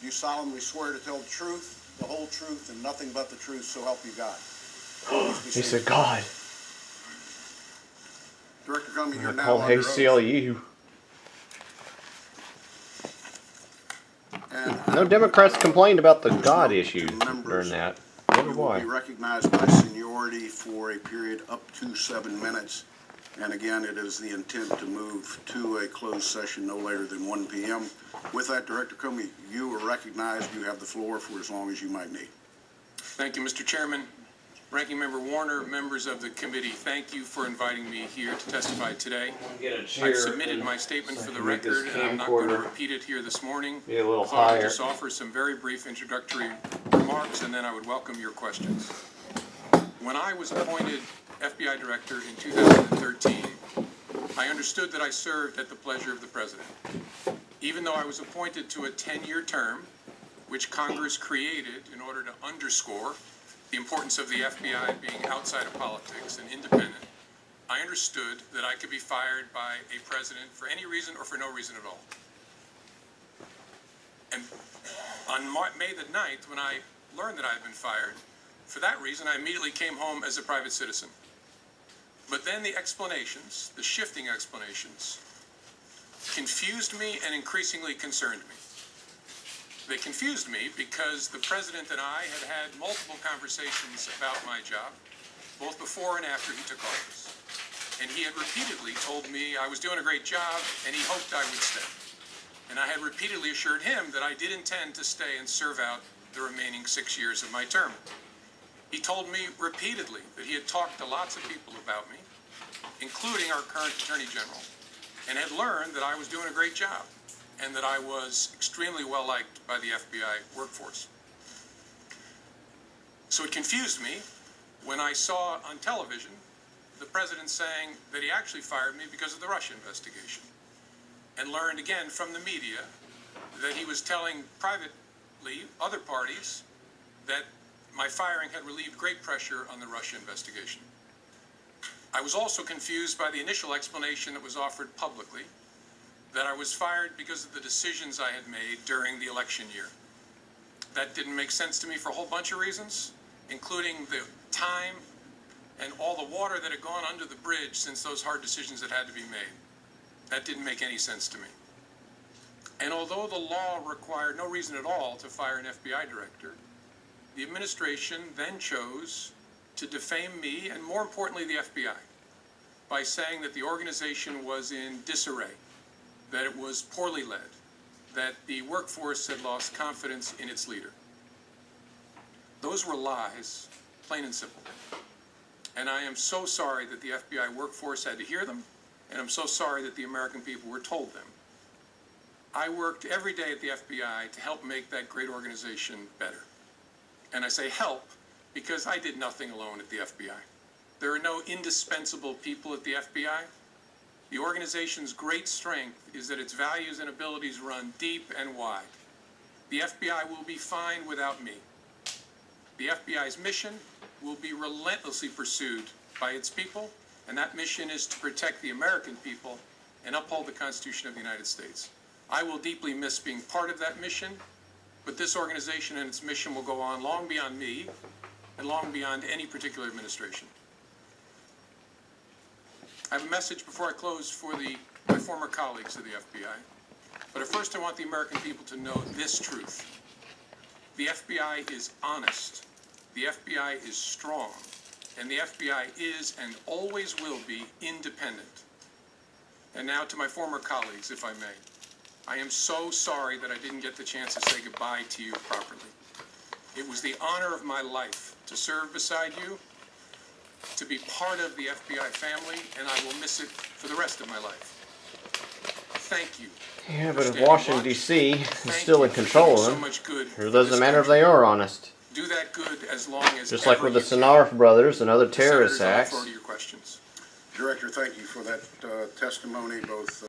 Do you solemnly swear to tell the truth, the whole truth, and nothing but the truth, so help you God? He said, God. Director Comey, you're I now called under oath. ACLU. And No Democrats complained about the God issue members, during that. you Never will why. be recognized by seniority for a period up to 7 minutes. And again, it is the intent to move to a closed session no later than 1 p.m. With that, Director Comey, you are recognized. You have the floor for as long as you might need. Thank you, Mr. Chairman. Ranking Member Warner, members of the committee, thank you for inviting me here to testify today. I've submitted my statement for the record, and I'm not going to repeat it here this morning. Be a little I thought I'd higher. just offer some very brief introductory remarks, and then I would welcome your questions. When I was appointed FBI Director in 2013, I understood that I served at the pleasure of the President. Even though I was appointed to a 10-year term, which Congress created in order to underscore the importance of the FBI being outside of politics and independent, I understood that I could be fired by a president for any reason or for no reason at all. And on May the 9th, when I learned that I had been fired, for that reason, I immediately came home as a private citizen. But then the explanations, the shifting explanations, confused me and increasingly concerned me. They confused me because the president and I had multiple conversations about my job, both before and after he took office. And he had repeatedly told me I was doing a great job and he hoped I would stay. And I had repeatedly assured him that I did intend to stay and serve out the remaining 6 years of my term. He told me repeatedly that he had talked to lots of people about me, including our current Attorney General, and had learned that I was doing a great job and that I was extremely well liked by the FBI workforce. So it confused me when I saw on television the president saying that he actually fired me because of the Russia investigation, and learned again from the media that he was telling privately other parties that my firing had relieved great pressure on the Russia investigation. I was also confused by the initial explanation that was offered publicly that I was fired because of the decisions I had made during the election year. That didn't make sense to me for a whole bunch of reasons, including the time and all the water that had gone under the bridge since those hard decisions that had to be made. That didn't make any sense to me. And although the law required no reason at all to fire an FBI director, the administration then chose to defame me, and more importantly the FBI, by saying that the organization was in disarray, that it was poorly led, that the workforce had lost confidence in its leader. Those were lies, plain and simple. And I am so sorry that the FBI workforce had to hear them, and I'm so sorry that the American people were told them. I worked every day at the FBI to help make that great organization better. And I say help because I did nothing alone at the FBI. There are no indispensable people at the FBI. The organization's great strength is that its values and abilities run deep and wide. The FBI will be fine without me. The FBI's mission will be relentlessly pursued by its people, and that mission is to protect the American people and uphold the Constitution of the United States. I will deeply miss being part of that mission, but this organization and its mission will go on long beyond me and long beyond any particular administration. I have a message before I close for my former colleagues of the FBI. But at first I want the American people to know this truth. The FBI is honest. The FBI is strong. And the FBI is and always will be independent. And now to my former colleagues, if I may. I am so sorry that I didn't get the chance to say goodbye to you properly. It was the honor of my life to serve beside you, to be part of the FBI family, and I will miss it for the rest of my life. Thank you. Yeah, but if Washington, D.C. is still in control of them, it doesn't matter if they are honest. Do that good as long as just like with the Sinarf brothers and other terrorist acts. Director, thank you for that testimony, both